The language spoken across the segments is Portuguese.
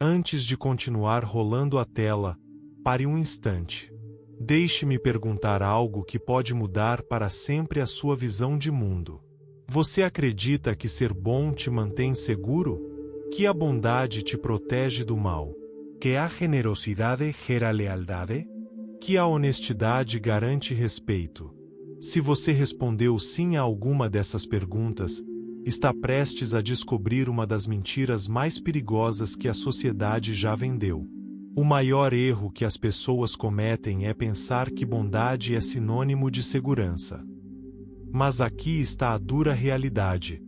Antes de continuar rolando a tela, pare um instante. Deixe-me perguntar algo que pode mudar para sempre a sua visão de mundo. Você acredita que ser bom te mantém seguro? Que a bondade te protege do mal? Que a generosidade gera lealdade? Que a honestidade garante respeito? Se você respondeu sim a alguma dessas perguntas, está prestes a descobrir uma das mentiras mais perigosas que a sociedade já vendeu. O maior erro que as pessoas cometem é pensar que bondade é sinônimo de segurança. Mas aqui está a dura realidade.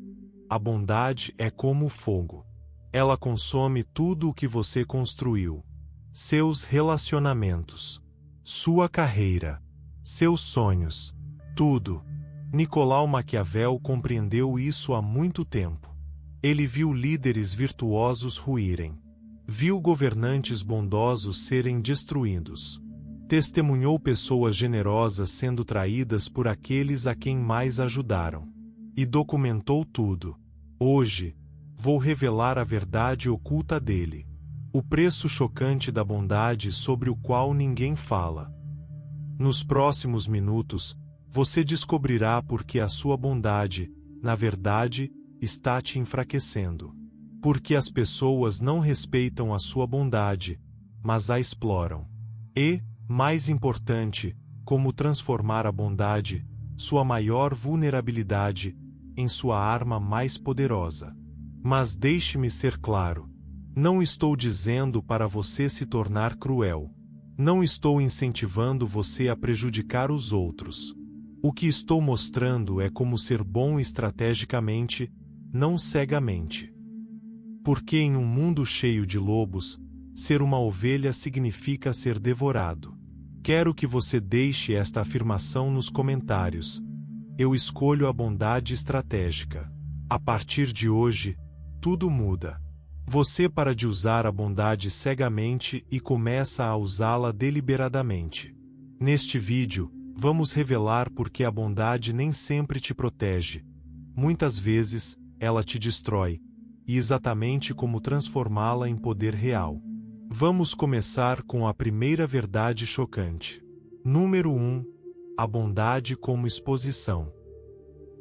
A bondade é como o fogo. Ela consome tudo o que você construiu. Seus relacionamentos, sua carreira, seus sonhos, tudo. Nicolau Maquiavel compreendeu isso há muito tempo. Ele viu líderes virtuosos ruírem. Viu governantes bondosos serem destruídos. Testemunhou pessoas generosas sendo traídas por aqueles a quem mais ajudaram. E documentou tudo. Hoje, vou revelar a verdade oculta dele. O preço chocante da bondade sobre o qual ninguém fala. Nos próximos minutos, você descobrirá por que a sua bondade, na verdade, está te enfraquecendo. Porque as pessoas não respeitam a sua bondade, mas a exploram. E, mais importante, como transformar a bondade, sua maior vulnerabilidade, em sua arma mais poderosa. Mas deixe-me ser claro. Não estou dizendo para você se tornar cruel. Não estou incentivando você a prejudicar os outros. O que estou mostrando é como ser bom estrategicamente, não cegamente. Porque em um mundo cheio de lobos, ser uma ovelha significa ser devorado. Quero que você deixe esta afirmação nos comentários. Eu escolho a bondade estratégica. A partir de hoje, tudo muda. Você para de usar a bondade cegamente e começa a usá-la deliberadamente. Neste vídeo, vamos revelar por que a bondade nem sempre te protege. Muitas vezes, ela te destrói, e exatamente como transformá-la em poder real. Vamos começar com a primeira verdade chocante. Número 1. A bondade como exposição.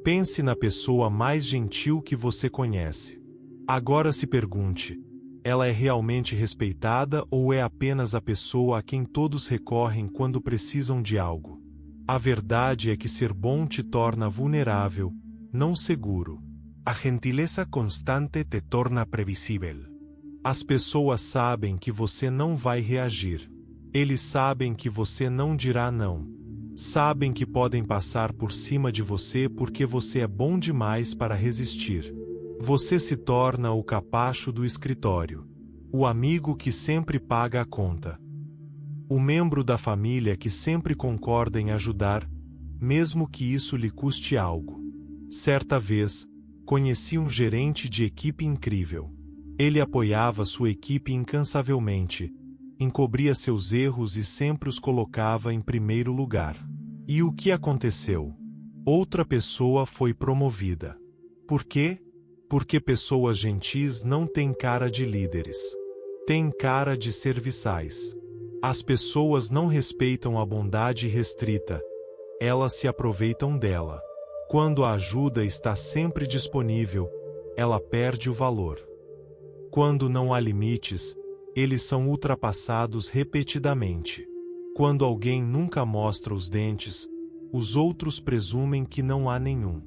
Pense na pessoa mais gentil que você conhece. Agora se pergunte, ela é realmente respeitada ou é apenas a pessoa a quem todos recorrem quando precisam de algo? A verdade é que ser bom te torna vulnerável, não seguro. A gentileza constante te torna previsível. As pessoas sabem que você não vai reagir. Eles sabem que você não dirá não. Sabem que podem passar por cima de você porque você é bom demais para resistir. Você se torna o capacho do escritório. O amigo que sempre paga a conta. O membro da família que sempre concorda em ajudar, mesmo que isso lhe custe algo. Certa vez, conheci um gerente de equipe incrível. Ele apoiava sua equipe incansavelmente, encobria seus erros e sempre os colocava em primeiro lugar. E o que aconteceu? Outra pessoa foi promovida. Por quê? Porque pessoas gentis não têm cara de líderes. Têm cara de serviçais. As pessoas não respeitam a bondade restrita. Elas se aproveitam dela. Quando a ajuda está sempre disponível, ela perde o valor. Quando não há limites, eles são ultrapassados repetidamente. Quando alguém nunca mostra os dentes, os outros presumem que não há nenhum.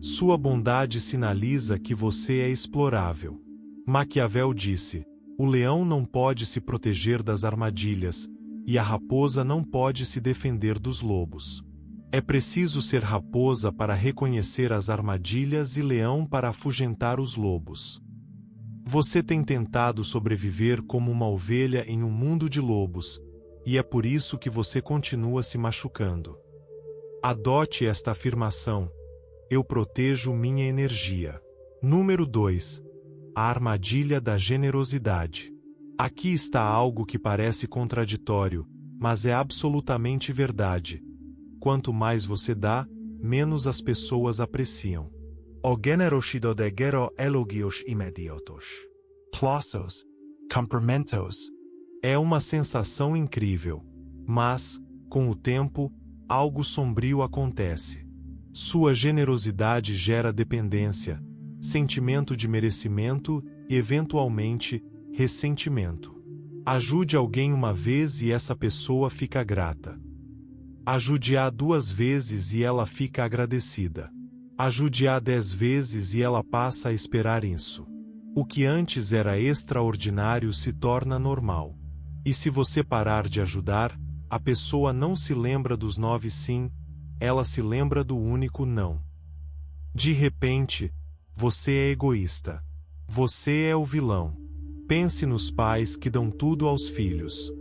Sua bondade sinaliza que você é explorável. Maquiavel disse: o leão não pode se proteger das armadilhas, e a raposa não pode se defender dos lobos. É preciso ser raposa para reconhecer as armadilhas e leão para afugentar os lobos. Você tem tentado sobreviver como uma ovelha em um mundo de lobos, e é por isso que você continua se machucando. Adote esta afirmação: eu protejo minha energia. Número 2. A armadilha da generosidade. Aqui está algo que parece contraditório, mas é absolutamente verdade. Quanto mais você dá, menos as pessoas apreciam. O generosidade gera elogios imediatos. Aplausos, Cumprimentos. É uma sensação incrível. Mas, com o tempo, algo sombrio acontece. Sua generosidade gera dependência, sentimento de merecimento e, eventualmente, ressentimento. Ajude alguém uma vez e essa pessoa fica grata. Ajude-a 2 vezes e ela fica agradecida. Ajude-a 10 vezes e ela passa a esperar isso. O que antes era extraordinário se torna normal. E se você parar de ajudar, a pessoa não se lembra dos 9 sim, ela se lembra do único não. De repente, você é egoísta. Você é o vilão. Pense nos pais que dão tudo aos filhos.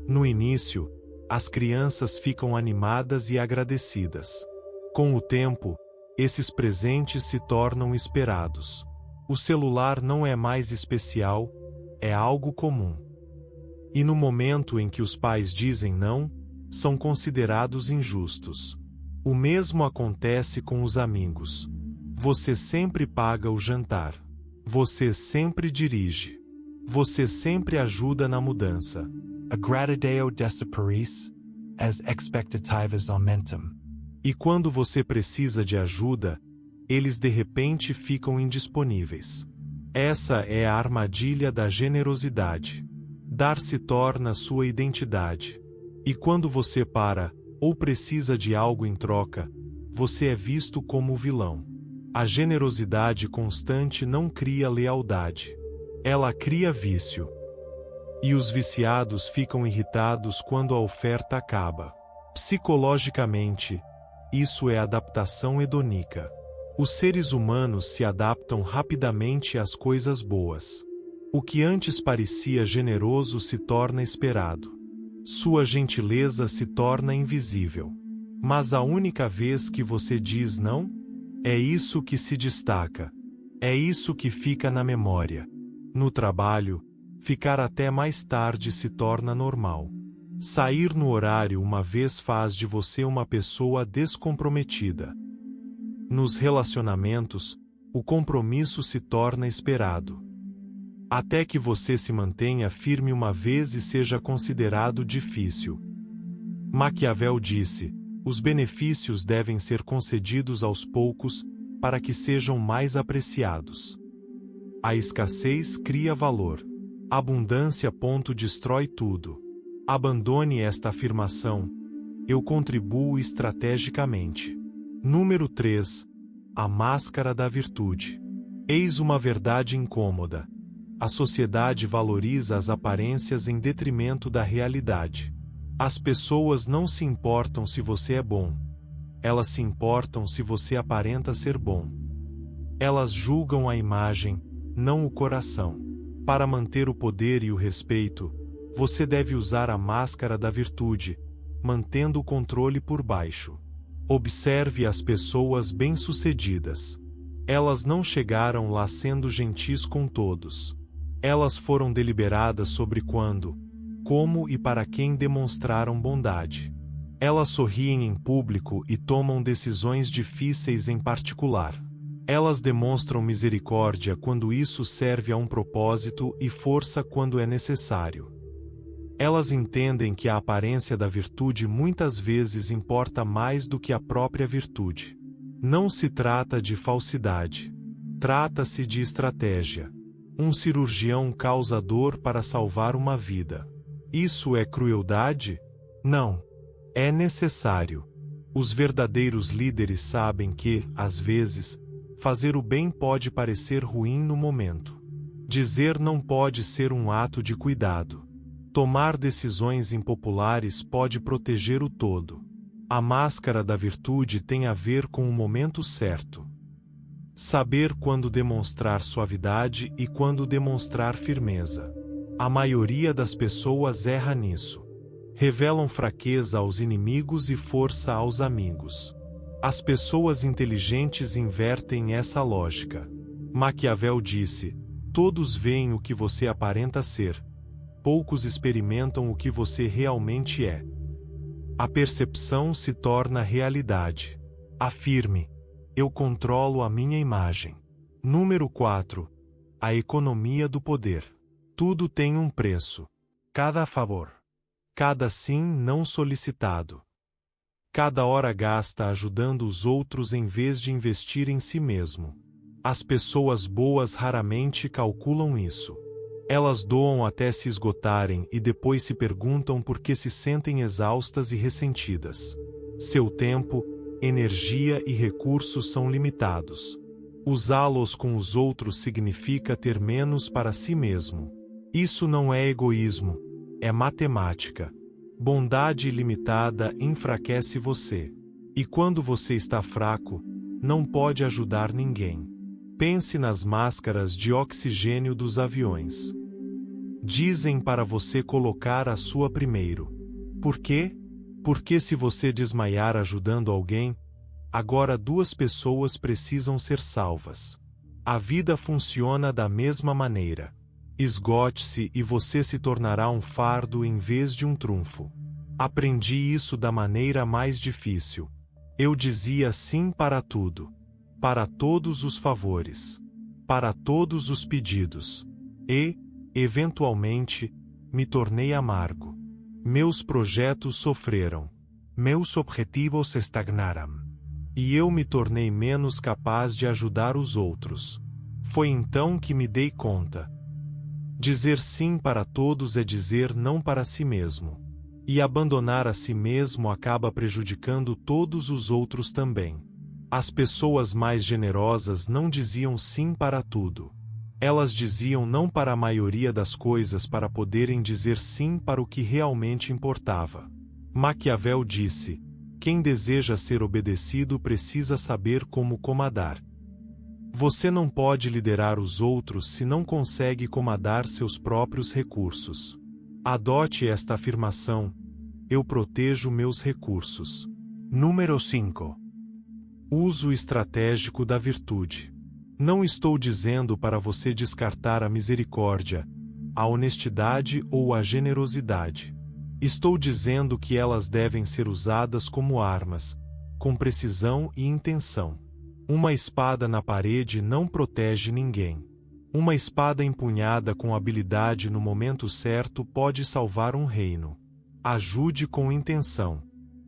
No início, as crianças ficam animadas e agradecidas. Com o tempo, esses presentes se tornam esperados. O celular não é mais especial, é algo comum. E no momento em que os pais dizem não, são considerados injustos. O mesmo acontece com os amigos. Você sempre paga o jantar. Você sempre dirige. Você sempre ajuda na mudança. A gratidão desaparece, as expectativas aumentam. E quando você precisa de ajuda, eles de repente ficam indisponíveis. Essa é a armadilha da generosidade. Dar se torna sua identidade. E quando você para, ou precisa de algo em troca, você é visto como o vilão. A generosidade constante não cria lealdade. Ela cria vício. E os viciados ficam irritados quando a oferta acaba. Psicologicamente, isso é adaptação hedônica. Os seres humanos se adaptam rapidamente às coisas boas. O que antes parecia generoso se torna esperado. Sua gentileza se torna invisível. Mas a única vez que você diz não, é isso que se destaca. É isso que fica na memória. No trabalho, ficar até mais tarde se torna normal. Sair no horário uma vez faz de você uma pessoa descomprometida. Nos relacionamentos, o compromisso se torna esperado. Até que você se mantenha firme uma vez e seja considerado difícil. Maquiavel disse: os benefícios devem ser concedidos aos poucos, para que sejam mais apreciados. A escassez cria valor. Abundância. Destrói tudo. Abandone esta afirmação. Eu contribuo estrategicamente. Número 3. A máscara da virtude. Eis uma verdade incômoda. A sociedade valoriza as aparências em detrimento da realidade. As pessoas não se importam se você é bom. Elas se importam se você aparenta ser bom. Elas julgam a imagem, não o coração. Para manter o poder e o respeito, você deve usar a máscara da virtude, mantendo o controle por baixo. Observe as pessoas bem-sucedidas. Elas não chegaram lá sendo gentis com todos. Elas foram deliberadas sobre quando, como e para quem demonstraram bondade. Elas sorriem em público e tomam decisões difíceis em particular. Elas demonstram misericórdia quando isso serve a um propósito e força quando é necessário. Elas entendem que a aparência da virtude muitas vezes importa mais do que a própria virtude. Não se trata de falsidade. Trata-se de estratégia. Um cirurgião causa dor para salvar uma vida. Isso é crueldade? Não. É necessário. Os verdadeiros líderes sabem que, às vezes, fazer o bem pode parecer ruim no momento. Dizer não pode ser um ato de cuidado. Tomar decisões impopulares pode proteger o todo. A máscara da virtude tem a ver com o momento certo. Saber quando demonstrar suavidade e quando demonstrar firmeza. A maioria das pessoas erra nisso. Revelam fraqueza aos inimigos e força aos amigos. As pessoas inteligentes invertem essa lógica. Maquiavel disse: todos veem o que você aparenta ser. Poucos experimentam o que você realmente é. A percepção se torna realidade. Afirme: eu controlo a minha imagem. Número 4. A economia do poder. Tudo tem um preço. Cada favor. Cada sim não solicitado. Cada hora gasta ajudando os outros em vez de investir em si mesmo. As pessoas boas raramente calculam isso. Elas doam até se esgotarem e depois se perguntam por que se sentem exaustas e ressentidas. Seu tempo, energia e recursos são limitados. Usá-los com os outros significa ter menos para si mesmo. Isso não é egoísmo, é matemática. Bondade ilimitada enfraquece você. E quando você está fraco, não pode ajudar ninguém. Pense nas máscaras de oxigênio dos aviões. Dizem para você colocar a sua primeiro. Por quê? Porque se você desmaiar ajudando alguém, agora 2 pessoas precisam ser salvas. A vida funciona da mesma maneira. Esgote-se e você se tornará um fardo em vez de um trunfo. Aprendi isso da maneira mais difícil. Eu dizia sim para tudo. Para todos os favores. Para todos os pedidos. E, eventualmente, me tornei amargo. Meus projetos sofreram. Meus objetivos estagnaram. E eu me tornei menos capaz de ajudar os outros. Foi então que me dei conta. Dizer sim para todos é dizer não para si mesmo. E abandonar a si mesmo acaba prejudicando todos os outros também. As pessoas mais generosas não diziam sim para tudo. Elas diziam não para a maioria das coisas para poderem dizer sim para o que realmente importava. Maquiavel disse: quem deseja ser obedecido precisa saber como comandar. Você não pode liderar os outros se não consegue comandar seus próprios recursos. Adote esta afirmação: eu protejo meus recursos. Número 5. Uso estratégico da virtude. Não estou dizendo para você descartar a misericórdia, a honestidade ou a generosidade. Estou dizendo que elas devem ser usadas como armas, com precisão e intenção. Uma espada na parede não protege ninguém. Uma espada empunhada com habilidade no momento certo pode salvar um reino. Ajude com intenção.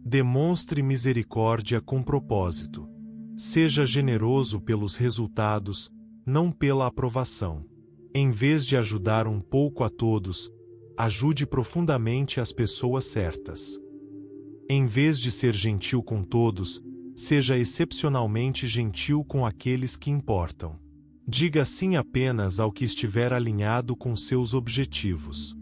Demonstre misericórdia com propósito. Seja generoso pelos resultados, não pela aprovação. Em vez de ajudar um pouco a todos, ajude profundamente as pessoas certas. Em vez de ser gentil com todos, seja excepcionalmente gentil com aqueles que importam. Diga sim apenas ao que estiver alinhado com seus objetivos.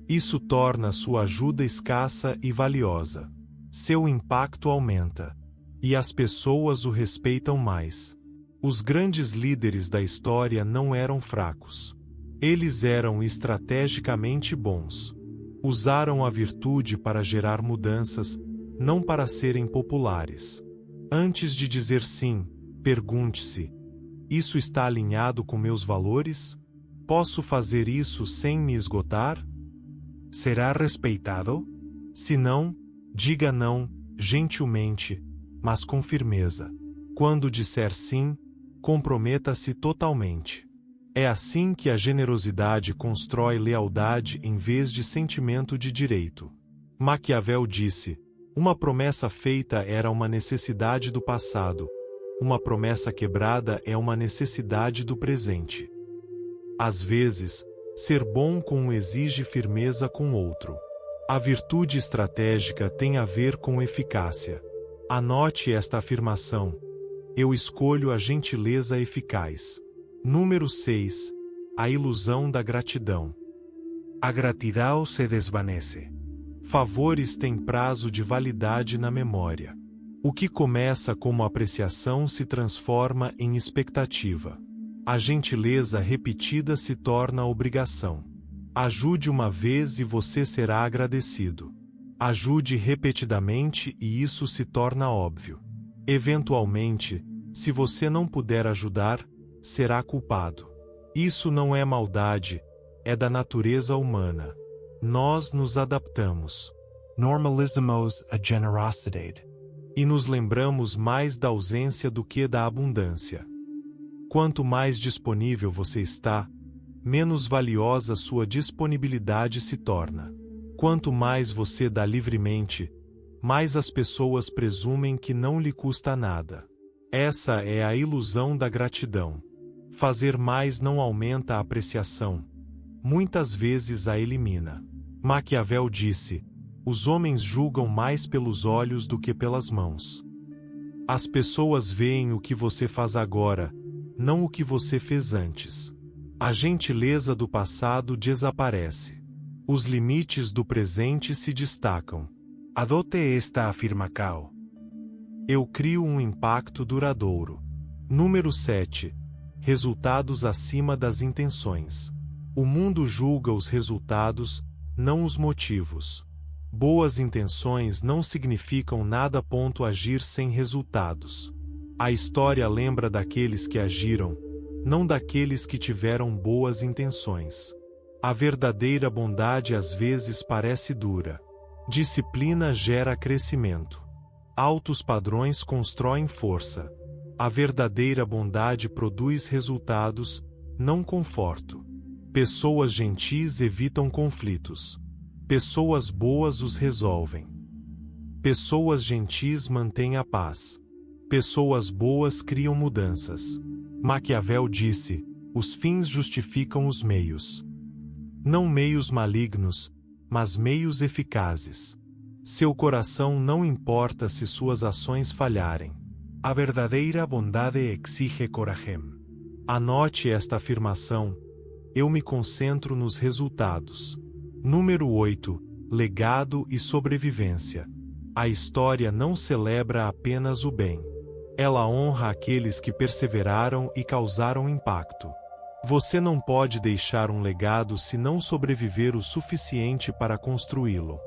Isso torna sua ajuda escassa e valiosa. Seu impacto aumenta. E as pessoas o respeitam mais. Os grandes líderes da história não eram fracos. Eles eram estrategicamente bons. Usaram a virtude para gerar mudanças, não para serem populares. Antes de dizer sim, pergunte-se: isso está alinhado com meus valores? Posso fazer isso sem me esgotar? Será respeitado? Se não, diga não, gentilmente, mas com firmeza. Quando disser sim, comprometa-se totalmente. É assim que a generosidade constrói lealdade em vez de sentimento de direito. Maquiavel disse: uma promessa feita era uma necessidade do passado. Uma promessa quebrada é uma necessidade do presente. Às vezes, ser bom com um exige firmeza com outro. A virtude estratégica tem a ver com eficácia. Anote esta afirmação: eu escolho a gentileza eficaz. Número 6. A ilusão da gratidão. A gratidão se desvanece. Favores têm prazo de validade na memória. O que começa como apreciação se transforma em expectativa. A gentileza repetida se torna obrigação. Ajude uma vez e você será agradecido. Ajude repetidamente e isso se torna óbvio. Eventualmente, se você não puder ajudar, será culpado. Isso não é maldade, é da natureza humana. Nós nos adaptamos. Normalizamos a generosidade. E nos lembramos mais da ausência do que da abundância. Quanto mais disponível você está, menos valiosa sua disponibilidade se torna. Quanto mais você dá livremente, mais as pessoas presumem que não lhe custa nada. Essa é a ilusão da gratidão. Fazer mais não aumenta a apreciação. Muitas vezes a elimina. Maquiavel disse: os homens julgam mais pelos olhos do que pelas mãos. As pessoas veem o que você faz agora, não o que você fez antes. A gentileza do passado desaparece. Os limites do presente se destacam. Adote esta afirmação. Eu crio um impacto duradouro. Número 7. Resultados acima das intenções. O mundo julga os resultados, não os motivos. Boas intenções não significam nada. Agir sem resultados. A história lembra daqueles que agiram, não daqueles que tiveram boas intenções. A verdadeira bondade às vezes parece dura. Disciplina gera crescimento. Altos padrões constroem força. A verdadeira bondade produz resultados, não conforto. Pessoas gentis evitam conflitos. Pessoas boas os resolvem. Pessoas gentis mantêm a paz. Pessoas boas criam mudanças. Maquiavel disse: os fins justificam os meios. Não meios malignos, mas meios eficazes. Seu coração não importa se suas ações falharem. A verdadeira bondade exige coragem. Anote esta afirmação: eu me concentro nos resultados. Número 8. Legado e sobrevivência. A história não celebra apenas o bem. Ela honra aqueles que perseveraram e causaram impacto. Você não pode deixar um legado se não sobreviver o suficiente para construí-lo.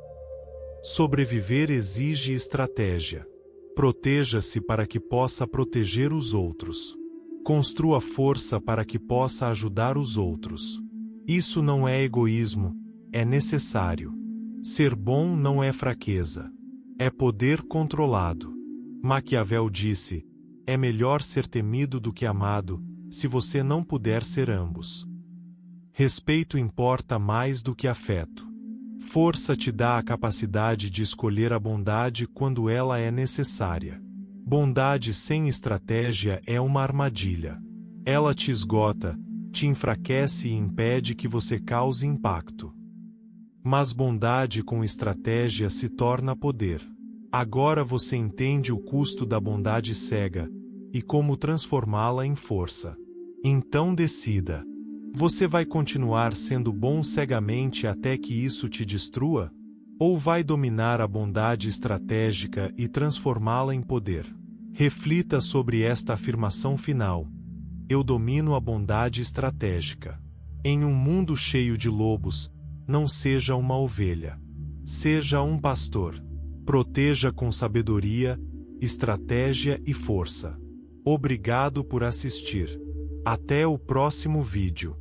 Sobreviver exige estratégia. Proteja-se para que possa proteger os outros. Construa força para que possa ajudar os outros. Isso não é egoísmo, é necessário. Ser bom não é fraqueza. É poder controlado. Maquiavel disse: é melhor ser temido do que amado, se você não puder ser ambos. Respeito importa mais do que afeto. Força te dá a capacidade de escolher a bondade quando ela é necessária. Bondade sem estratégia é uma armadilha. Ela te esgota, te enfraquece e impede que você cause impacto. Mas bondade com estratégia se torna poder. Agora você entende o custo da bondade cega e como transformá-la em força. Então decida. Você vai continuar sendo bom cegamente até que isso te destrua? Ou vai dominar a bondade estratégica e transformá-la em poder? Reflita sobre esta afirmação final. Eu domino a bondade estratégica. Em um mundo cheio de lobos, não seja uma ovelha. Seja um pastor. Proteja com sabedoria, estratégia e força. Obrigado por assistir. Até o próximo vídeo.